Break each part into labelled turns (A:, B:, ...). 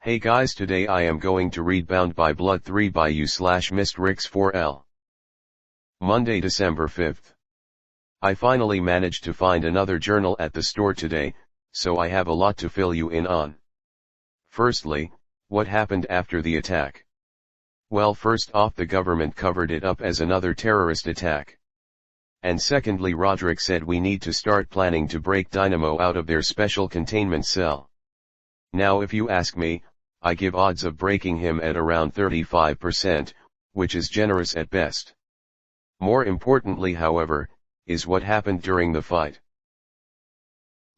A: Hey guys, today I am going to read Bound by Blood 3 by u/Mr.Rix4L. Monday, December 5th. I finally managed to find another journal at the store today, so I have a lot to fill you in on. Firstly, what happened after the attack? Well, first off, the government covered it up as another terrorist attack. And secondly, Roderick said we need to start planning to break Dynamo out of their special containment cell. Now if you ask me, I give odds of breaking him at around 35%, which is generous at best. More importantly, however, is what happened during the fight.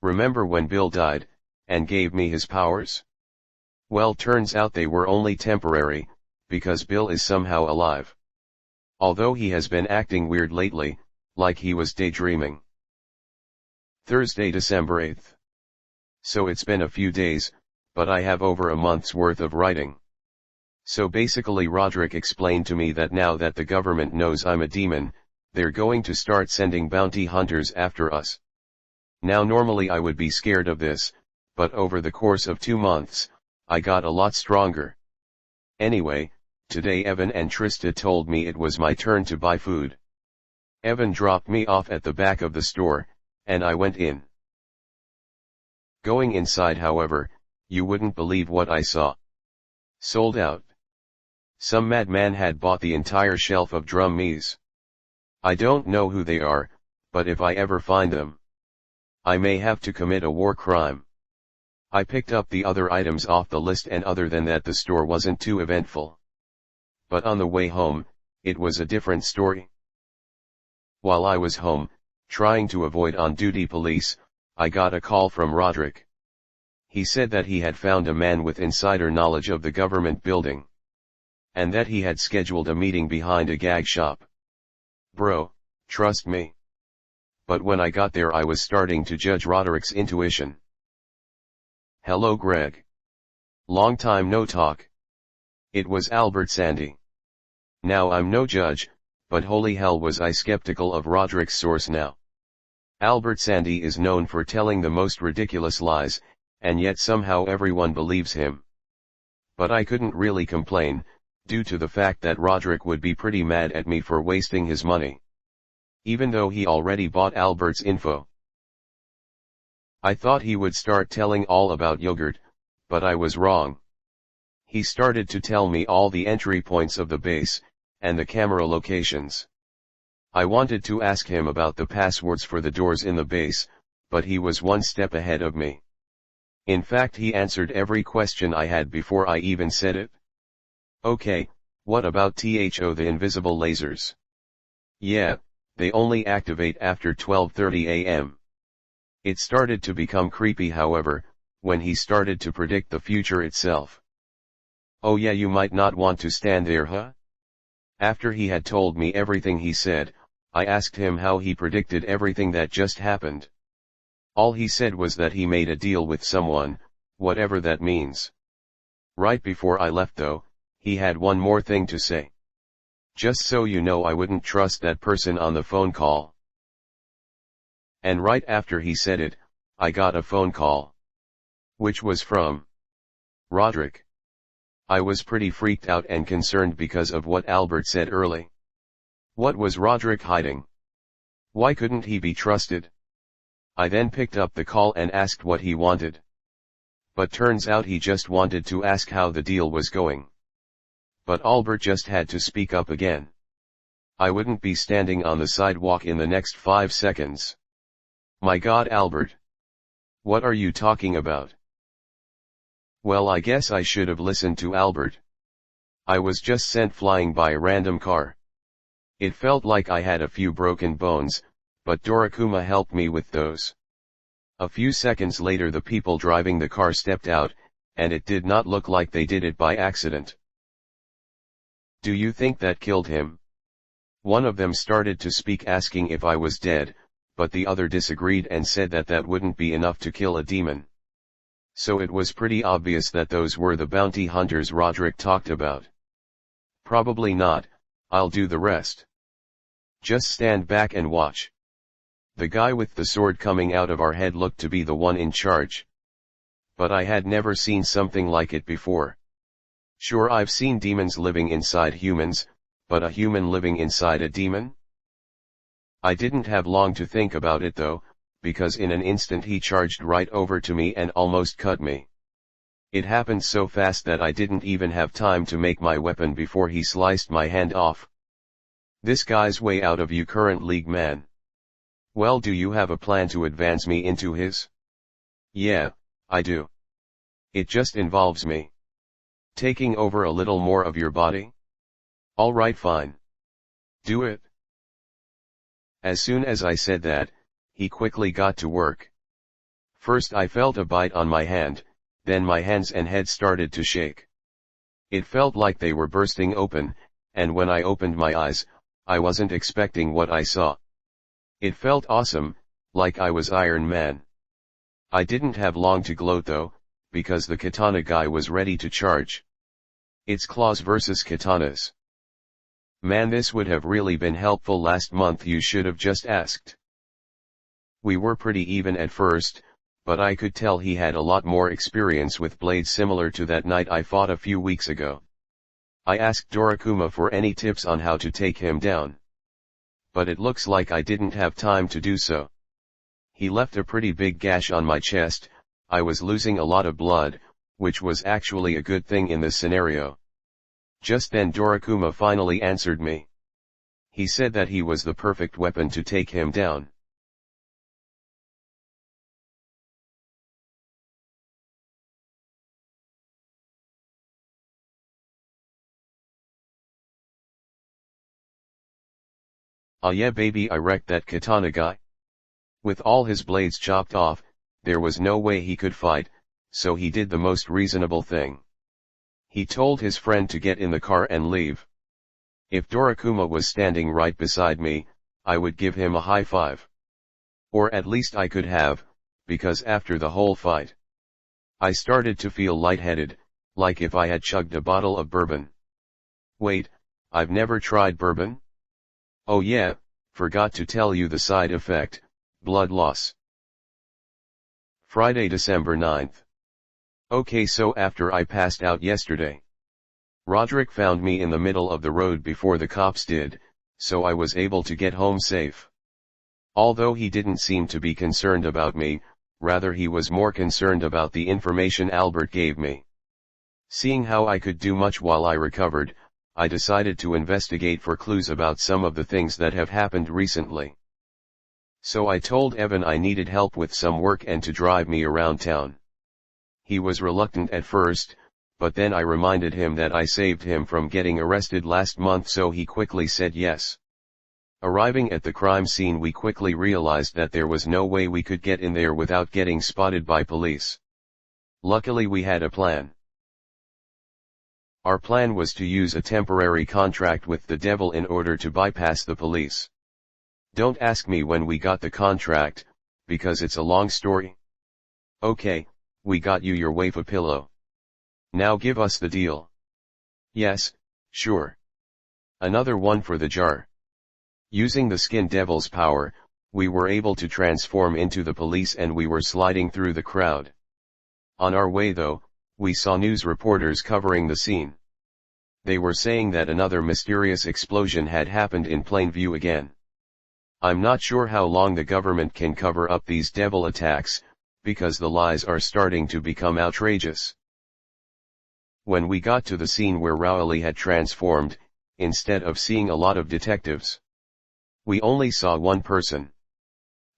A: Remember when Bill died, and gave me his powers? Well, turns out they were only temporary, because Bill is somehow alive. Although he has been acting weird lately, like he was daydreaming. Thursday, December 8th. So it's been a few days, but I have over a month's worth of writing. So basically Roderick explained to me that now that the government knows I'm a demon, they're going to start sending bounty hunters after us. Now normally I would be scared of this, but over the course of 2 months, I got a lot stronger. Anyway, today Evan and Trista told me it was my turn to buy food. Evan dropped me off at the back of the store, and I went in. Going inside, however, you wouldn't believe what I saw. Sold out. Some madman had bought the entire shelf of drum me's. I don't know who they are, but if I ever find them, I may have to commit a war crime. I picked up the other items off the list, and other than that the store wasn't too eventful. But on the way home, it was a different story. While I was home, trying to avoid on-duty police, I got a call from Roderick. He said that he had found a man with insider knowledge of the government building. And that he had scheduled a meeting behind a gag shop. Bro, trust me. But when I got there I was starting to judge Roderick's intuition. Hello Greg. Long time no talk. It was Albert Sandy. Now I'm no judge, but holy hell was I skeptical of Roderick's source now. Albert Sandy is known for telling the most ridiculous lies, and yet somehow everyone believes him. But I couldn't really complain, due to the fact that Roderick would be pretty mad at me for wasting his money. Even though he already bought Albert's info. I thought he would start telling all about yogurt, but I was wrong. He started to tell me all the entry points of the base, and the camera locations. I wanted to ask him about the passwords for the doors in the base, but he was one step ahead of me. In fact, he answered every question I had before I even said it. Okay, what about the invisible lasers? Yeah, they only activate after 12:30 a.m. It started to become creepy, however, when he started to predict the future itself. Oh yeah, you might not want to stand there, huh? After he had told me everything he said, I asked him how he predicted everything that just happened. All he said was that he made a deal with someone, whatever that means. Right before I left though, he had one more thing to say. Just so you know, I wouldn't trust that person on the phone call. And right after he said it, I got a phone call. Which was from Roderick. I was pretty freaked out and concerned because of what Albert said early. What was Roderick hiding? Why couldn't he be trusted? I then picked up the call and asked what he wanted. But turns out he just wanted to ask how the deal was going. But Albert just had to speak up again. I wouldn't be standing on the sidewalk in the next 5 seconds. My God, Albert. What are you talking about? Well, I guess I should have listened to Albert. I was just sent flying by a random car. It felt like I had a few broken bones, but Dorakuma helped me with those. A few seconds later the people driving the car stepped out, and it did not look like they did it by accident. Do you think that killed him? One of them started to speak, asking if I was dead, but the other disagreed and said that that wouldn't be enough to kill a demon. So it was pretty obvious that those were the bounty hunters Roderick talked about. Probably not, I'll do the rest. Just stand back and watch. The guy with the sword coming out of our head looked to be the one in charge. But I had never seen something like it before. Sure, I've seen demons living inside humans, but a human living inside a demon? I didn't have long to think about it though, because in an instant he charged right over to me and almost cut me. It happened so fast that I didn't even have time to make my weapon before he sliced my hand off. This guy's way out of your current league, man. Well, do you have a plan to advance me into his? Yeah, I do. It just involves me taking over a little more of your body? Alright, fine. Do it. As soon as I said that, he quickly got to work. First I felt a bite on my hand, then my hands and head started to shake. It felt like they were bursting open, and when I opened my eyes, I wasn't expecting what I saw. It felt awesome, like I was Iron Man. I didn't have long to gloat though, because the katana guy was ready to charge. It's claws versus katanas. Man, this would have really been helpful last month, you should have just asked. We were pretty even at first, but I could tell he had a lot more experience with blades similar to that knight I fought a few weeks ago. I asked Dorakuma for any tips on how to take him down. But it looks like I didn't have time to do so. He left a pretty big gash on my chest. I was losing a lot of blood, which was actually a good thing in this scenario. Just then Dorakuma finally answered me. He said that he was the perfect weapon to take him down. Ah yeah baby, I wrecked that katana guy. With all his blades chopped off, there was no way he could fight, so he did the most reasonable thing. He told his friend to get in the car and leave. If Dorakuma was standing right beside me, I would give him a high five. Or at least I could have, because after the whole fight, I started to feel lightheaded, like if I had chugged a bottle of bourbon. Wait, I've never tried bourbon? Oh yeah, forgot to tell you the side effect, blood loss. Friday, December 9th. Okay, so after I passed out yesterday, Roderick found me in the middle of the road before the cops did, so I was able to get home safe. Although he didn't seem to be concerned about me, rather he was more concerned about the information Albert gave me. Seeing how I could do much while I recovered, I decided to investigate for clues about some of the things that have happened recently. So I told Evan I needed help with some work and to drive me around town. He was reluctant at first, but then I reminded him that I saved him from getting arrested last month, so he quickly said yes. Arriving at the crime scene, we quickly realized that there was no way we could get in there without getting spotted by police. Luckily we had a plan. Our plan was to use a temporary contract with the devil in order to bypass the police. Don't ask me when we got the contract, because it's a long story. Okay, we got you your wafer pillow. Now give us the deal. Yes, sure. Another one for the jar. Using the skin devil's power, we were able to transform into the police and we were sliding through the crowd. On our way though, we saw news reporters covering the scene. They were saying that another mysterious explosion had happened in plain view again. I'm not sure how long the government can cover up these devil attacks, because the lies are starting to become outrageous. When we got to the scene where Rowley had transformed, instead of seeing a lot of detectives, we only saw one person.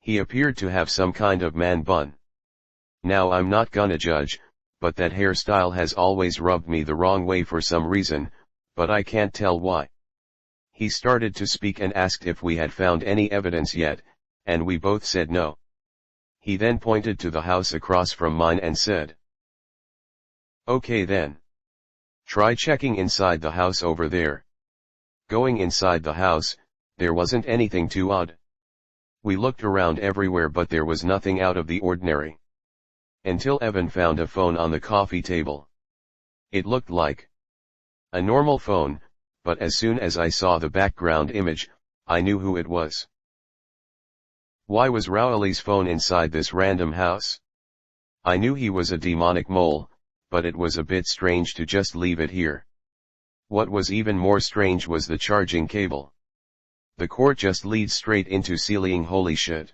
A: He appeared to have some kind of man bun. Now I'm not gonna judge, but that hairstyle has always rubbed me the wrong way for some reason, but I can't tell why. He started to speak and asked if we had found any evidence yet, and we both said no. He then pointed to the house across from mine and said, "Okay then. Try checking inside the house over there." Going inside the house, there wasn't anything too odd. We looked around everywhere but there was nothing out of the ordinary. Until Evan found a phone on the coffee table. It looked like a normal phone, but as soon as I saw the background image, I knew who it was. Why was Rowley's phone inside this random house? I knew he was a demonic mole, but it was a bit strange to just leave it here. What was even more strange was the charging cable. The cord just leads straight into ceiling. Holy shit.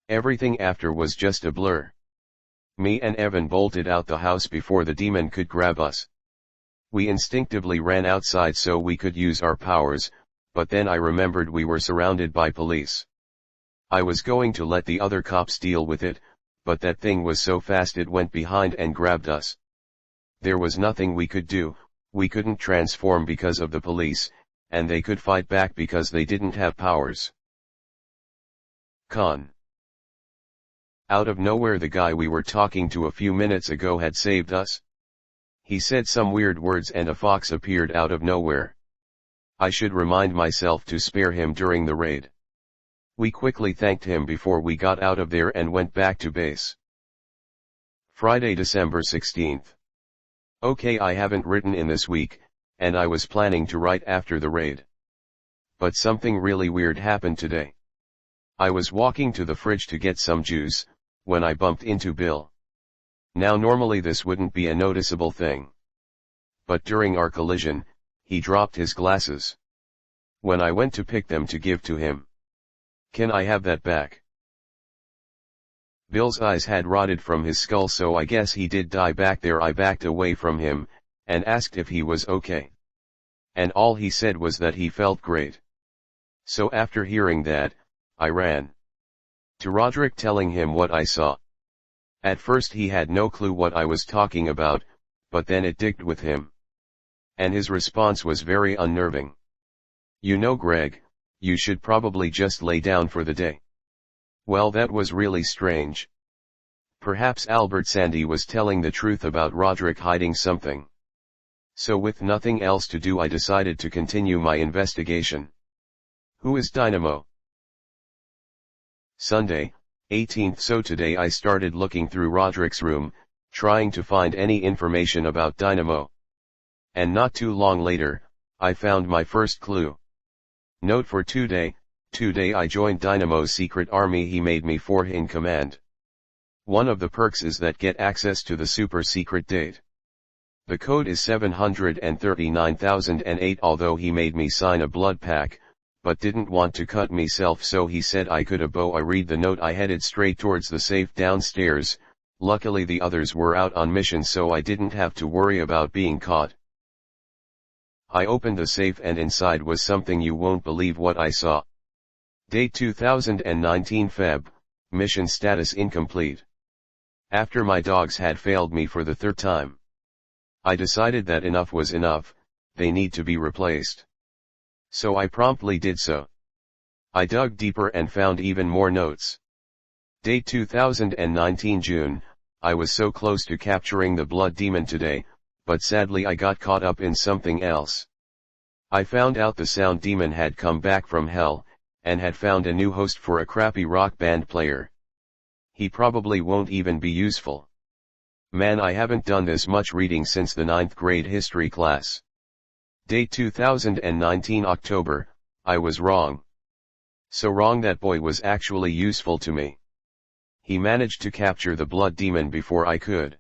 A: Everything after was just a blur. Me and Evan bolted out the house before the demon could grab us. We instinctively ran outside so we could use our powers, but then I remembered we were surrounded by police. I was going to let the other cops deal with it, but that thing was so fast it went behind and grabbed us. There was nothing we could do, we couldn't transform because of the police, and they could fight back because they didn't have powers. Con. Out of nowhere the guy we were talking to a few minutes ago had saved us. He said some weird words and a fox appeared out of nowhere. I should remind myself to spare him during the raid. We quickly thanked him before we got out of there and went back to base. Friday, December 16th. Okay, I haven't written in this week, and I was planning to write after the raid. But something really weird happened today. I was walking to the fridge to get some juice, when I bumped into Bill. Now normally this wouldn't be a noticeable thing. But during our collision, he dropped his glasses. When I went to pick them to give to him. Can I have that back? Bill's eyes had rotted from his skull, so I guess he did die back there. I backed away from him, and asked if he was okay. And all he said was that he felt great. So after hearing that, I ran to Roderick telling him what I saw. At first he had no clue what I was talking about, but then it digged with him. And his response was very unnerving. You know, Greg, you should probably just lay down for the day. Well, that was really strange. Perhaps Albert Sandy was telling the truth about Roderick hiding something. So with nothing else to do I decided to continue my investigation. Who is Dynamo? Sunday, 18th. So today I started looking through Roderick's room, trying to find any information about Dynamo. And not too long later, I found my first clue. Note for today I joined Dynamo's secret army. He made me for in command. One of the perks is that get access to the super secret date. The code is 739,008. Although he made me sign a blood pack, but didn't want to cut myself, so he said I could abo. I read the note. I headed straight towards the safe downstairs. Luckily the others were out on mission, so I didn't have to worry about being caught. I opened the safe and inside was something you won't believe what I saw. Date 2019 Feb, mission status incomplete. After my dogs had failed me for the third time, I decided that enough was enough, they need to be replaced. So I promptly did so. I dug deeper and found even more notes. Date 2019 June, I was so close to capturing the blood demon today, but sadly I got caught up in something else. I found out the sound demon had come back from hell, and had found a new host for a crappy rock band player. He probably won't even be useful. Man, I haven't done this much reading since the 9th grade history class. Date 2019 October, I was wrong. So wrong that boy was actually useful to me. He managed to capture the blood demon before I could.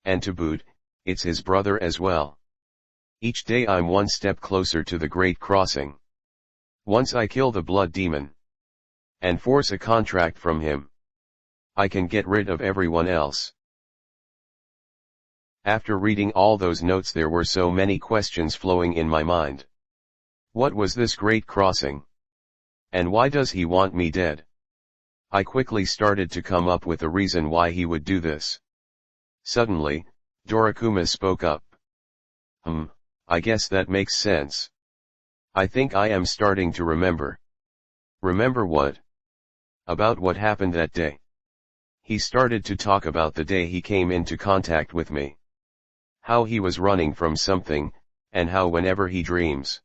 A: And to boot, it's his brother as well. Each day I'm one step closer to the Great Crossing. Once I kill the blood demon and force a contract from him, I can get rid of everyone else. After reading all those notes, there were so many questions flowing in my mind. What was this Great Crossing? And why does he want me dead? I quickly started to come up with a reason why he would do this. Suddenly, Dorakuma spoke up. I guess that makes sense. I think I am starting to remember. Remember what? About what happened that day. He started to talk about the day he came into contact with me. How he was running from something, and how whenever he dreams,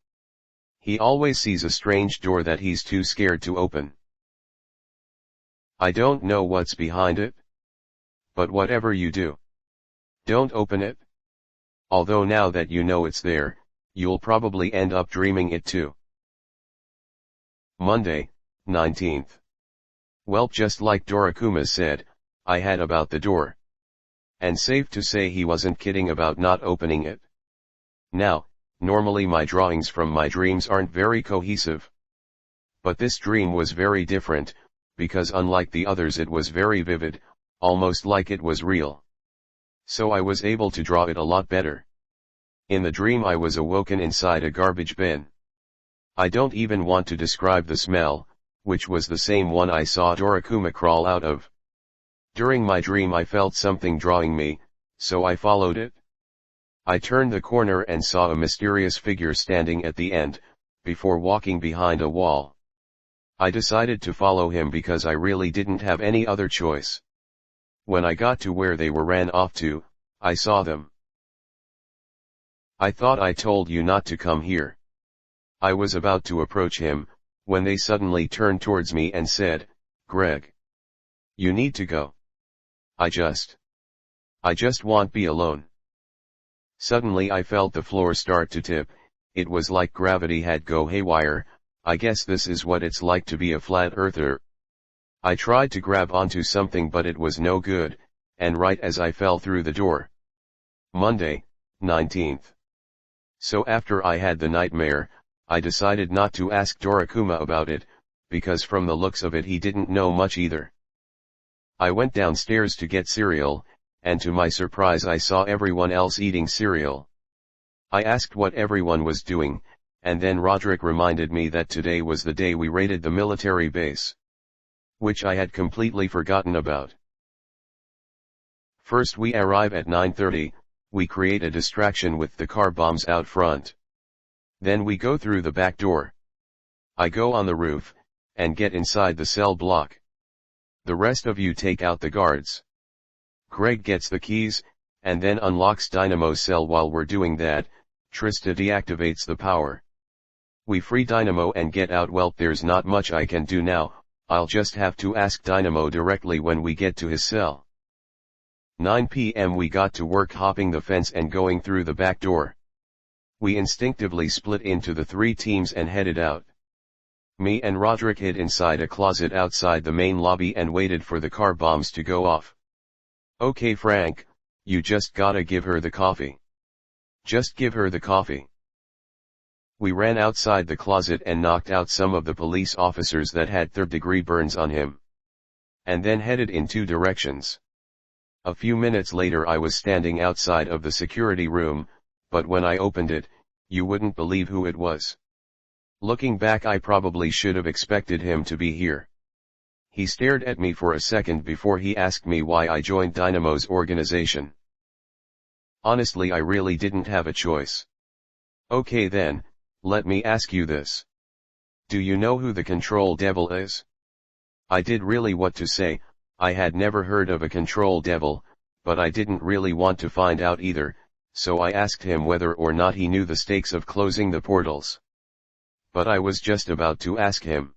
A: he always sees a strange door that he's too scared to open. I don't know what's behind it. But whatever you do, don't open it. Although now that you know it's there, you'll probably end up dreaming it too. Monday, 19th. Well, just like Dorakuma said, I had about the door. And safe to say he wasn't kidding about not opening it. Now, normally my drawings from my dreams aren't very cohesive. But this dream was very different, because unlike the others it was very vivid, almost like it was real. So I was able to draw it a lot better. In the dream I was awoken inside a garbage bin. I don't even want to describe the smell, which was the same one I saw Dorakuma crawl out of. During my dream I felt something drawing me, so I followed it. I turned the corner and saw a mysterious figure standing at the end, before walking behind a wall. I decided to follow him because I really didn't have any other choice. When I got to where they ran off to, I saw them. I thought I told you not to come here. I was about to approach him, when they suddenly turned towards me and said, "Greg, you need to go. I just want be alone." Suddenly I felt the floor start to tip. It was like gravity had go haywire. I guess this is what it's like to be a flat earther. I tried to grab onto something but it was no good, and right as I fell through the door. Monday, 19th. So after I had the nightmare, I decided not to ask Dorakuma about it, because from the looks of it he didn't know much either. I went downstairs to get cereal, and to my surprise I saw everyone else eating cereal. I asked what everyone was doing, and then Roderick reminded me that today was the day we raided the military base, which I had completely forgotten about. First we arrive at 9:30, we create a distraction with the car bombs out front. Then we go through the back door. I go on the roof, and get inside the cell block. The rest of you take out the guards. Greg gets the keys, and then unlocks Dynamo's cell. While we're doing that, Trista deactivates the power. We free Dynamo and get out. Well, there's not much I can do now, I'll just have to ask Dynamo directly when we get to his cell. 9 p.m. we got to work hopping the fence and going through the back door. We instinctively split into the 3 teams and headed out. Me and Roderick hid inside a closet outside the main lobby and waited for the car bombs to go off. "Okay Frank, you just gotta give her the coffee. Just give her the coffee." We ran outside the closet and knocked out some of the police officers that had third-degree burns on him. And then headed in 2 directions. A few minutes later I was standing outside of the security room, but when I opened it, you wouldn't believe who it was. Looking back, I probably should have expected him to be here. He stared at me for a second before he asked me why I joined Dynamo's organization. Honestly, I really didn't have a choice. "Okay then, let me ask you this. Do you know who the Control Devil is?" I did really what to say. I had never heard of a Control Devil, but I didn't really want to find out either, so I asked him whether or not he knew the stakes of closing the portals. But I was just about to ask him.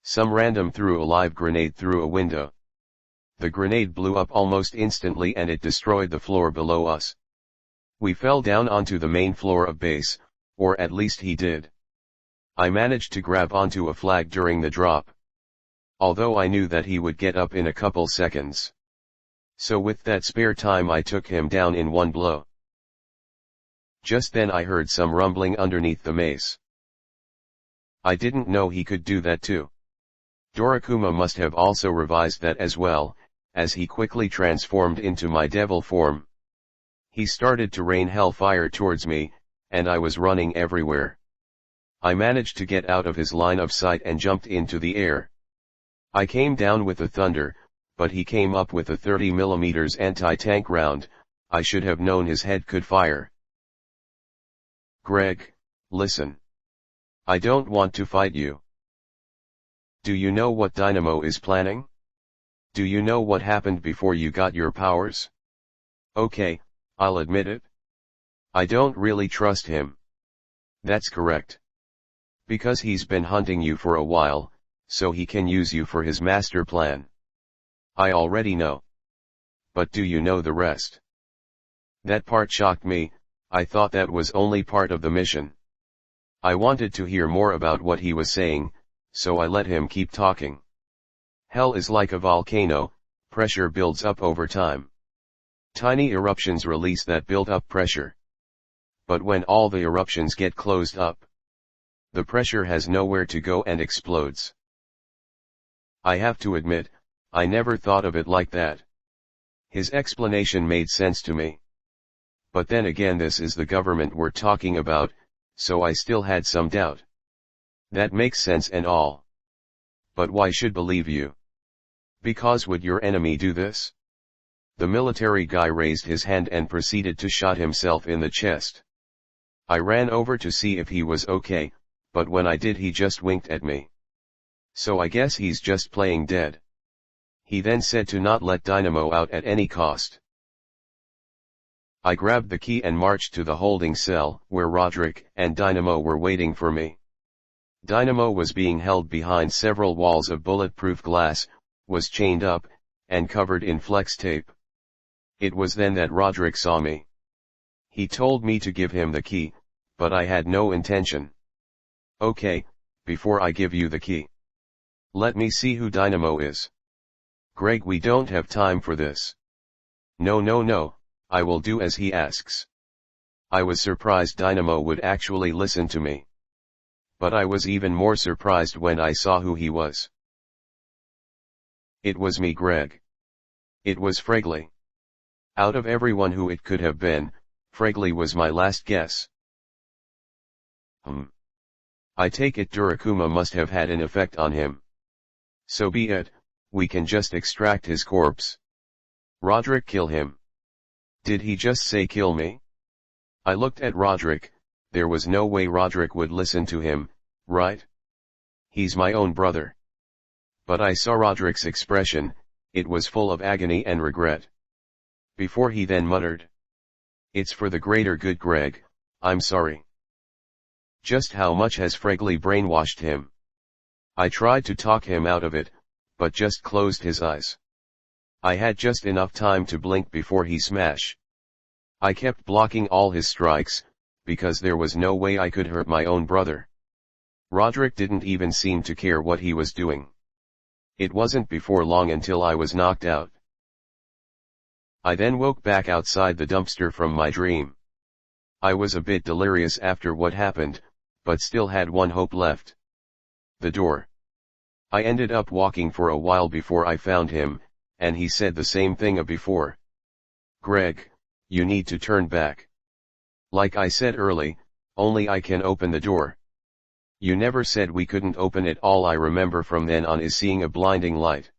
A: Some random threw a live grenade through a window. The grenade blew up almost instantly and it destroyed the floor below us. We fell down onto the main floor of base, or at least he did. I managed to grab onto a flag during the drop, although I knew that he would get up in a couple seconds. So with that spare time I took him down in one blow. Just then I heard some rumbling underneath the mace. I didn't know he could do that too. Dorakuma must have also revised that as well, as he quickly transformed into my devil form. He started to rain hellfire towards me, and I was running everywhere. I managed to get out of his line of sight and jumped into the air. I came down with a thunder, but he came up with a 30mm anti-tank round. I should have known his head could fire. "Greg, listen. I don't want to fight you. Do you know what Dynamo is planning? Do you know what happened before you got your powers? Okay, I'll admit it. I don't really trust him." "That's correct. Because he's been hunting you for a while, so he can use you for his master plan." "I already know. But do you know the rest?" That part shocked me. I thought that was only part of the mission. I wanted to hear more about what he was saying, so I let him keep talking. "Hell is like a volcano, pressure builds up over time. Tiny eruptions release that built-up pressure. But when all the eruptions get closed up, the pressure has nowhere to go and explodes. I have to admit, I never thought of it like that. His explanation made sense to me. But then again, this is the government we're talking about, so I still had some doubt. That makes sense and all. But why should believe you? Because would your enemy do this? The military guy raised his hand and proceeded to shot himself in the chest. I ran over to see if he was okay, but when I did he just winked at me. So I guess he's just playing dead. He then said to not let Dynamo out at any cost. I grabbed the key and marched to the holding cell, where Roderick and Dynamo were waiting for me. Dynamo was being held behind several walls of bulletproof glass, was chained up, and covered in flex tape. It was then that Roderick saw me. He told me to give him the key, but I had no intention. Okay, before I give you the key, let me see who Dynamo is. Greg, we don't have time for this. No, I will do as he asks. I was surprised Dynamo would actually listen to me. But I was even more surprised when I saw who he was. It was me, Greg. It was Fregley. Out of everyone who it could have been, Fregley was my last guess. I take it Durakuma must have had an effect on him. So be it, we can just extract his corpse. Roderick, kill him. Did he just say kill me? I looked at Roderick. There was no way Roderick would listen to him, right? He's my own brother. But I saw Roderick's expression, it was full of agony and regret. Before he then muttered, "It's for the greater good, Greg, I'm sorry." Just how much has Fregley brainwashed him? I tried to talk him out of it, but just closed his eyes. I had just enough time to blink before he smash. I kept blocking all his strikes, because there was no way I could hurt my own brother. Roderick didn't even seem to care what he was doing. It wasn't before long until I was knocked out. I then woke back outside the dumpster from my dream. I was a bit delirious after what happened, but still had one hope left. The door. I ended up walking for a while before I found him, and he said the same thing as before. "Greg, you need to turn back. Like I said early, only I can open the door. You never said we couldn't open it." All I remember from then on is seeing a blinding light.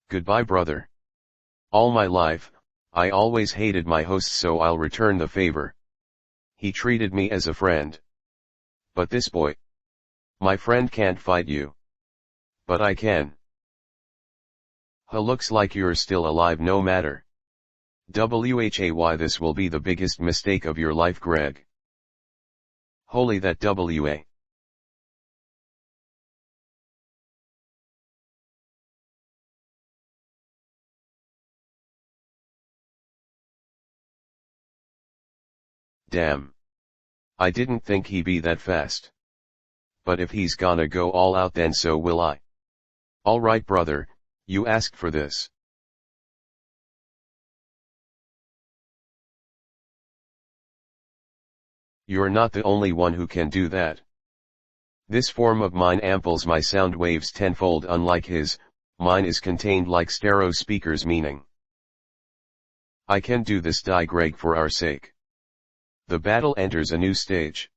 A: Goodbye, brother. All my life, I always hated my host, so I'll return the favor. He treated me as a friend. But this boy, my friend, can't fight you. But I can. Looks like you're still alive no matter. WHAY, this will be the biggest mistake of your life, Greg. Holy that WA. Damn. I didn't think he'd be that fast. But if he's gonna go all out, then so will I. Alright, brother, you asked for this. You're not the only one who can do that. This form of mine amples my sound waves tenfold, unlike his, mine is contained like stereo speakers, meaning I can do this. Die, Greg, for our sake. The battle enters a new stage.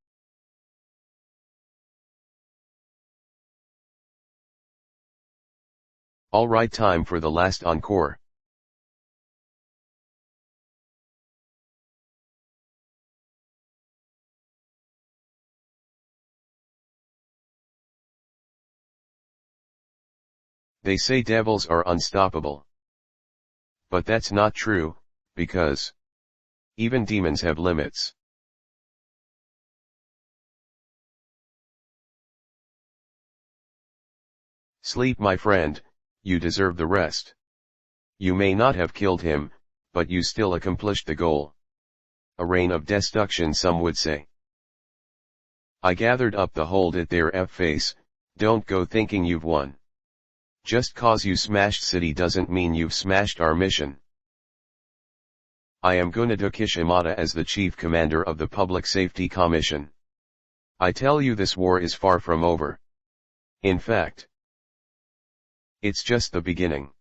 A: Alright, time for the last encore. They say devils are unstoppable. But that's not true, because even demons have limits. Sleep, my friend, you deserve the rest. You may not have killed him, but you still accomplished the goal. A reign of destruction, some would say. I gathered up the hold it there, F face, don't go thinking you've won. Just cause you smashed city doesn't mean you've smashed our mission. I am Gunado Kishimoto as the Chief Commander of the Public Safety Commission. I tell you, this war is far from over. In fact, it's just the beginning.